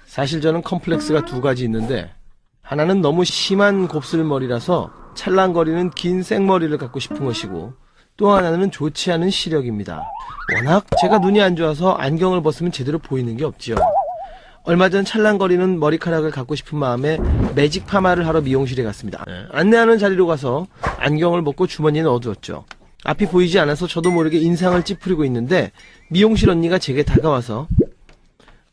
사실 저는 컴플렉스가 두 가지 있는데, 하나는 너무 심한 곱슬머리라서 찰랑거리는 긴 생머리를 갖고 싶은 것이고, 또 하나는 좋지 않은 시력입니다. 워낙 제가 눈이 안 좋아서 안경을 벗으면 제대로 보이는 게 없지요. 얼마 전 찰랑거리는 머리카락을 갖고 싶은 마음에 매직 파마를 하러 미용실에 갔습니다. 안내하는 자리로 가서 안경을 벗고 주머니에 넣어두었죠. 앞이 보이지 않아서 저도 모르게 인상을 찌푸리고 있는데, 미용실 언니가 제게 다가와서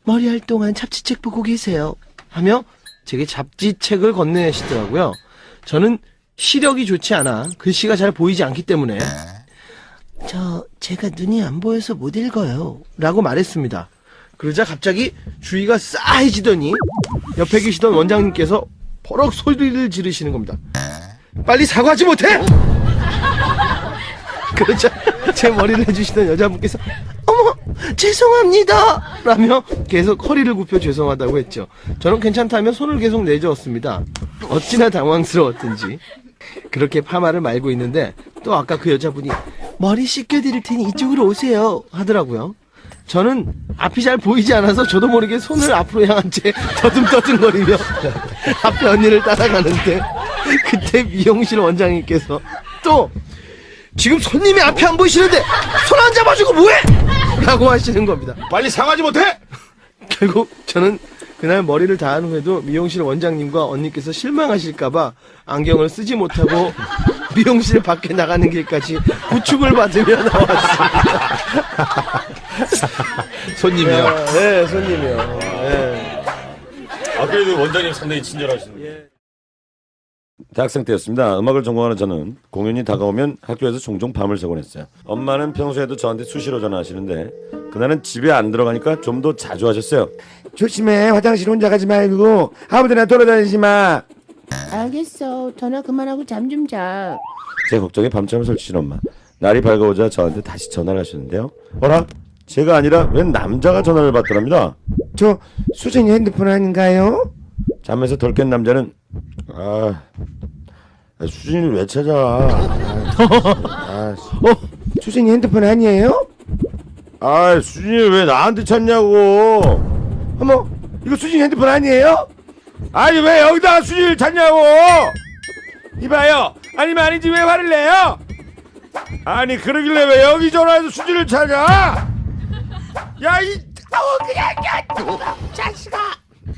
머리할 동안 잡지책 보고 계세요 하며 제게 잡지책을 건네시더라고요. 저는 시력이 좋지 않아 글씨가 잘 보이지 않기 때문에 제가 눈이 안 보여서 못 읽어요 라고 말했습니다. 그러자 갑자기 주위가 싸해지더니 옆에 계시던 원장님께서 버럭 소리를 지르시는 겁니다. 빨리 사과하지 못해! 그러자 제 머리를 해주시던 여자분께서 어머 죄송합니다 라며 계속 허리를 굽혀 죄송하다고 했죠. 저는 괜찮다며 손을 계속 내저었습니다. 어찌나 당황스러웠던지. 그렇게 파마를 말고 있는데 또 아까 그 여자분이 머리 씻겨드릴 테니 이쪽으로 오세요 하더라고요. 저는 앞이 잘 보이지 않아서 저도 모르게 손을 앞으로 향한 채 더듬더듬거리며 앞에 언니를 따라가는데, 그때 미용실 원장님께서 또 지금 손님이 앞에 안 보이시는데 손 안 잡아주고 뭐해? 라고 하시는 겁니다. 빨리 사과하지 못해? 결국 저는 그날 머리를 다 한 후에도 미용실 원장님과 언니께서 실망하실까봐 안경을 쓰지 못하고 미용실 밖에 나가는 길까지 부축을 받으며 나왔습니다. 손님이요? 네, 손님이요. 네. 그래도 원장님 상당히 친절하시네요. 예. 대학생 때였습니다. 음악을 전공하는 저는 공연이 다가오면 학교에서 종종 밤을 새곤 했어요. 엄마는 평소에도 저한테 수시로 전화하시는데 그날은 집에 안 들어가니까 좀 더 자주 하셨어요. 조심해, 화장실 혼자 가지 말고 아무데나 돌아다니지 마. 알겠어. 전화 그만하고 잠 좀 자. 제 걱정에 밤잠을 설치신 엄마. 날이 밝아오자 저한테 다시 전화를 하셨는데요. 어라? 제가 아니라 웬 남자가 전화를 받더랍니다. 저 수진이 핸드폰 아닌가요? 잠에서 덜 깬 남자는 수진이를 왜 찾아? 수진이 핸드폰 아니에요? 수진이를 왜 나한테 찾냐고. 어머, 이거 수진이 핸드폰 아니에요? 아니 왜 여기다가 수진이를 찾냐고. 이봐요, 아니면 아닌지 왜 화를 내요? 아니 그러길래 왜 여기 전화해서 수진이를 찾아? 야 이 자식아.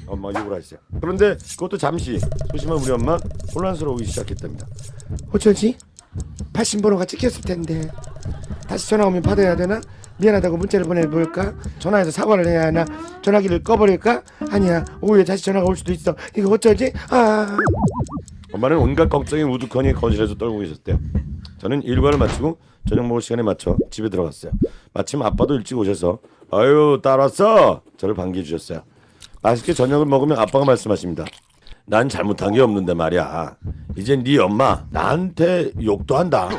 엄마 욕을 하시죠. 그런데 그것도 잠시 소심한 우리 엄마 혼란스러우기 시작했답니다. 어쩌지? 발신번호가 찍혔을 텐데 다시 전화 오면 받아야 되나? 미안하다고 문자를 보내볼까? 전화해서 사과를 해야 하나? 전화기를 꺼버릴까? 아니야, 오후에 다시 전화가 올 수도 있어. 이거 어쩌지? 엄마는 온갖 걱정이 우두커니 거실에서 떨고 계셨대요. 저는 일과를 마치고 저녁 먹을 시간에 맞춰 집에 들어갔어요. 마침 아빠도 일찍 오셔서 아유 딸 왔어? 저를 반기해 주셨어요. 맛있게 저녁을 먹으면 아빠가 말씀하십니다. 난 잘못한 게 없는데 말이야. 이제 네 엄마 나한테 욕도 한다.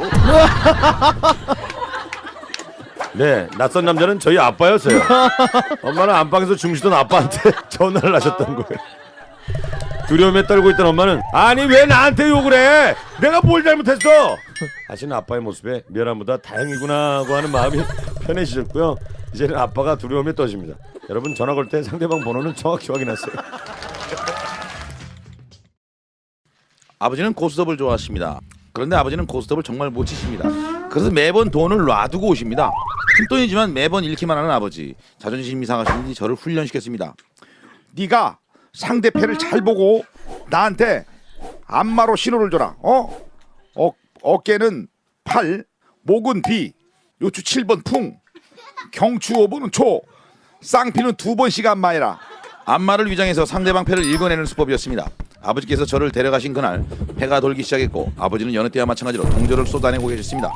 네, 낯선 남자는 저희 아빠였어요. 엄마는 안방에서 주무시던 아빠한테 전화를 하셨던 거예요. 두려움에 떨고 있던 엄마는 아니 왜 나한테 욕을 해? 내가 뭘 잘못했어? 하시는 아빠의 모습에 미안함보다 다행이구나 하고 하는 마음이 편해지셨고요. 이제는 아빠가 두려움에 떠십니다. 여러분 전화 걸 때 상대방 번호는 정확히 확인하세요. 아버지는 고스톱을 좋아하십니다. 그런데 아버지는 고스톱을 정말 못 치십니다. 그래서 매번 돈을 놔두고 오십니다. 큰돈이지만 매번 잃기만 하는 아버지. 자존심이 상하시는지 저를 훈련시켰습니다. 네가 상대패를 잘 보고 나한테 안마로 신호를 줘라. 어깨는 8, 목은 B, 요추 7번 풍, 경추 5번은 초, 쌍피는 2번씩 안마해라. 안마를 위장해서 상대방 패를 읽어내는 수법이었습니다. 아버지께서 저를 데려가신 그날 패가 돌기 시작했고 아버지는 여느 때와 마찬가지로 동전을 쏟아내고 계셨습니다.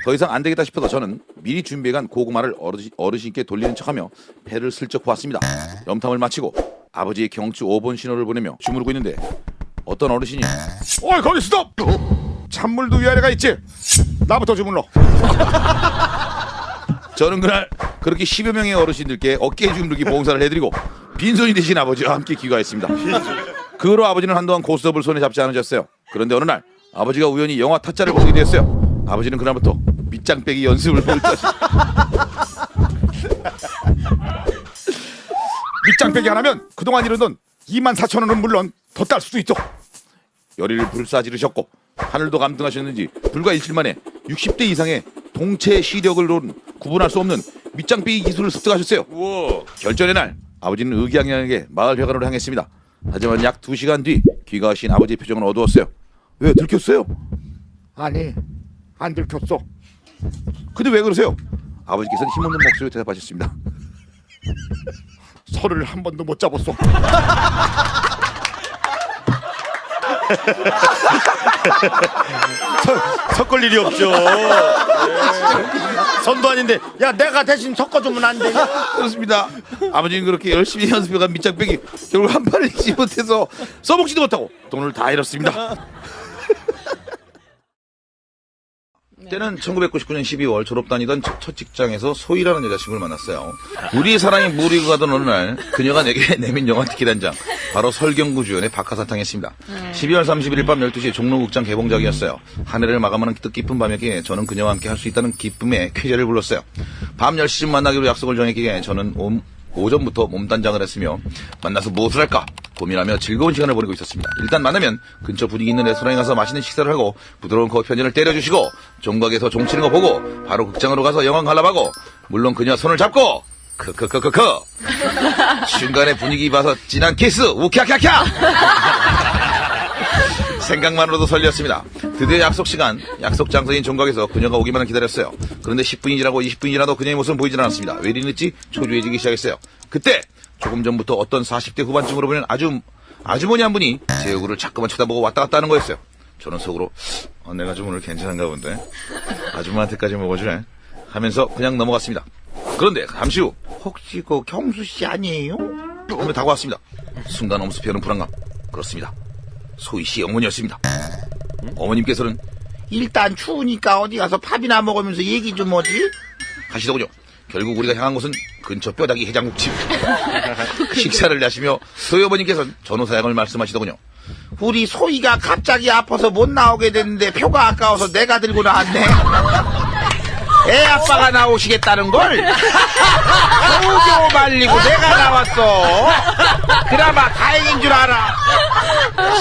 더 이상 안 되겠다 싶어서 저는 미리 준비해간 고구마를 어르신께 돌리는 척하며 패를 슬쩍 보았습니다. 염탐을 마치고 아버지의 경추 5번 신호를 보내며 주무르고 있는데 어떤 어르신이 어이 거기 스톱! 찬물도 위아래가 있지? 나부터 주물러. 저는 그날 그렇게 10여 명의 어르신들께 어깨 주무르기 봉사를 해드리고 빈손이 되신 아버지와 함께 귀가했습니다. 그 후로 아버지는 한동안 고스톱을 손에 잡지 않으셨어요. 그런데 어느 날 아버지가 우연히 영화 타짜를 보게 되었어요. 아버지는 그날부터 밑장 빼기 연습을 벌였다. 밑장 빼기 안 하면 그동안 이르던 24,000원은 물론 더 딸 수도 있죠. 열의를 불사지르셨고 하늘도 감등하셨는지 불과 일주일 만에 60대 이상의 동체 시력으로는 구분할 수 없는 밑장 빼기 기술을 습득하셨어요. 결전의 날 아버지는 의기양양하게 마을 회관으로 향했습니다. 하지만 약 2시간 뒤 귀가하신 아버지의 표정은 어두웠어요. 왜 들켰어요? 아니 안 들켰어. 근데 왜 그러세요? 아버지께서는 힘없는 목소리로 대답하셨습니다. 설을 한 번도 못 잡았어. 섞을 일이 없죠. 선도 아닌데 야 내가 대신 섞어주면 안 되냐? 그렇습니다. 아버지는 그렇게 열심히 연습해간 밑장 빼기 결국 한 판을 이기지 못해서 써먹지도 못하고 돈을 다 잃었습니다. 때는 1999년 12월 졸업 다니던 첫 직장에서 소희라는 여자친구를 만났어요. 우리 사랑이 무리고 가던 어느 날 그녀가 내게 내민 영화 티켓 한 장, 바로 설경구 주연의 박하사탕이었습니다. 12월 31일 밤 12시에 종로극장 개봉작이었어요. 한 해를 마감하는 뜻깊은 밤이기에 저는 그녀와 함께 할 수 있다는 기쁨에 쾌재를 불렀어요. 밤 10시쯤 만나기로 약속을 정했기에 저는 오전부터 몸단장을 했으며 만나서 무엇을 할까 고민하며 즐거운 시간을 보내고 있었습니다. 일단 만나면 근처 분위기 있는 레스토랑에 가서 맛있는 식사를 하고 부드러운 커피 한 잔을 때려주시고 종각에서 종치는 거 보고 바로 극장으로 가서 영화 관람하고 물론 그녀 손을 잡고 크크크크크 중간에 분위기 봐서 진한 키스 우캬캬캬 생각만으로도 설레었습니다. 드디어 약속 시간, 약속 장소인 종각에서 그녀가 오기만을 기다렸어요. 그런데 10분이 지나고 20분이 지나도 그녀의 모습은 보이질 않았습니다. 왜 이리 늦지? 초조해지기 시작했어요. 그때 조금 전부터 어떤 40대 후반쯤으로 보이는 아주머니 한 분이 제 얼굴을 자꾸만 쳐다보고 왔다 갔다 하는 거였어요. 저는 속으로 내가 좀 오늘 괜찮은가 본데 아줌마한테까지 먹어주네 하면서 그냥 넘어갔습니다. 그런데 잠시 후 혹시 그 경수 씨 아니에요? 하며 다가왔습니다. 순간 엄습해오는 불안감. 그렇습니다. 소희 씨 어머니였습니다. 어머님께서는 일단 추우니까 어디 가서 밥이나 먹으면서 얘기 좀 하지 하시더군요. 결국 우리가 향한 곳은 근처 뼈다귀 해장국집. 식사를 하시며 소희 어머님께서는 전후사양을 말씀하시더군요. 우리 소희가 갑자기 아파서 못 나오게 됐는데 표가 아까워서 내가 들고 나왔네. 애 아빠가 나오시겠다는 걸 겨우겨우 말리고 내가 나왔어. 그나마 다행인 줄 알아.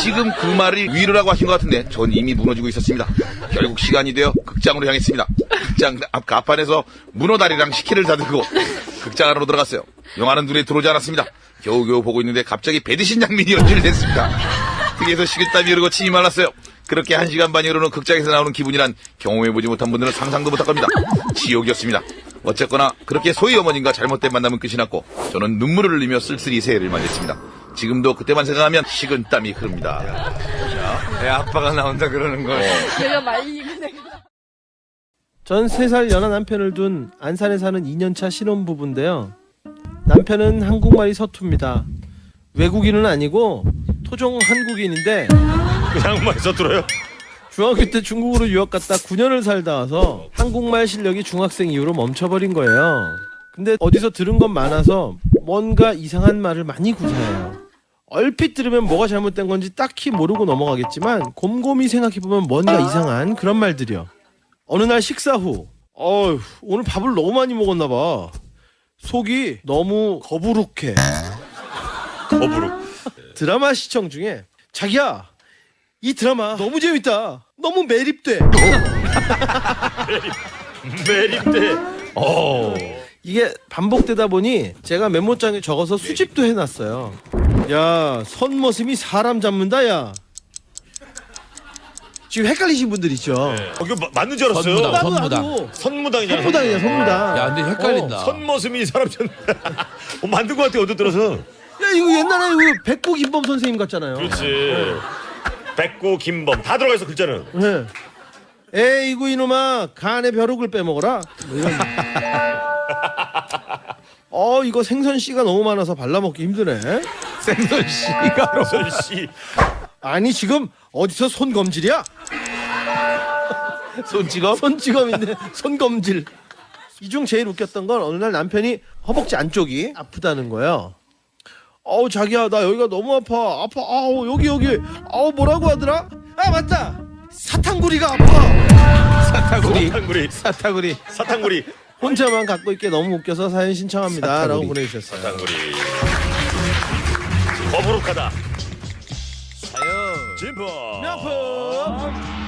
지금 그 말이 위로라고 하신 것 같은데 전 이미 무너지고 있었습니다. 결국 시간이 되어 극장으로 향했습니다. 극장 앞 가판에서 문어다리랑 식혜를 사들고 극장 안으로 들어갔어요. 영화는 눈에 들어오지 않았습니다. 겨우겨우 보고 있는데 갑자기 배드신 장면이 연출됐습니다. 등에서 식은땀이 흐르고 침이 말랐어요. 그렇게 1시간 반이 흐르는 극장에서 나오는 기분이란 경험해보지 못한 분들은 상상도 못할 겁니다. 지옥이었습니다. 어쨌거나 그렇게 소희 어머님과 잘못된 만남은 끝이 났고 저는 눈물을 흘리며 쓸쓸히 새해를 맞이했습니다. 지금도 그때만 생각하면 식은땀이 흐릅니다. 애 아빠가 나온다 그러는 거. 내가 말리고 내가. 전 3살 연하 남편을 둔 안산에 사는 2년차 신혼부부인데요. 남편은 한국말이 서툽니다. 외국인은 아니고 토종 한국인인데 그냥만 서툴어요. 중학교 때 중국으로 유학 갔다 9년을 살다 와서 한국말 실력이 중학생 이후로 멈춰버린 거예요. 근데 어디서 들은 건 많아서 뭔가 이상한 말을 많이 구사해요. 얼핏 들으면 뭐가 잘못된 건지 딱히 모르고 넘어가겠지만 곰곰이 생각해보면 뭔가 이상한 그런 말들이요. 어느 날 식사 후 오늘 밥을 너무 많이 먹었나 봐. 속이 너무 거부룩해. 거부룩. 드라마 시청 중에 자기야 이 드라마 너무 재밌다. 너무 매립돼. 매립대. 이게 반복되다 보니 제가 메모장에 적어서 수집도 해놨어요. 야, 선머슴이 사람 잡는다 야. 지금 헷갈리신 분들 있죠. 이거 맞는 줄 알았어요. 선무당. 선무당이잖아. 선무당이야 선무당. 야, 근데 헷갈린다. 선머슴이 사람 잡는. 만든 것 같아 어디 들어서. 야 이거 옛날에 이거 백구 김범 선생님 같잖아요. 그렇지. 백구 김범 다 들어가 있어 글자는. 네. 에이구 이놈아 간의 벼룩을 빼먹어라. 뭐 이런. 이거 생선씨가 너무 많아서 발라먹기 힘드네. 생선씨가 선씨. 아니 지금 어디서 손검질이야? 손찌검? 손찌검인데 손검질. 이 중 제일 웃겼던 건 어느 날 남편이 허벅지 안쪽이 아프다는 거예요. 자기야 나 여기가 너무 아파. 여기 뭐라고 하더라? 아 맞다 사탕구리가 아파. 사타구리. 사탕구리. 사타구리. 사탕구리. 혼자만 갖고 있게 너무 웃겨서 사연 신청합니다. 라고 사탕구리. 보내주셨어요. 사탕구리. 거부룩하다. 사연. 진품. 명품.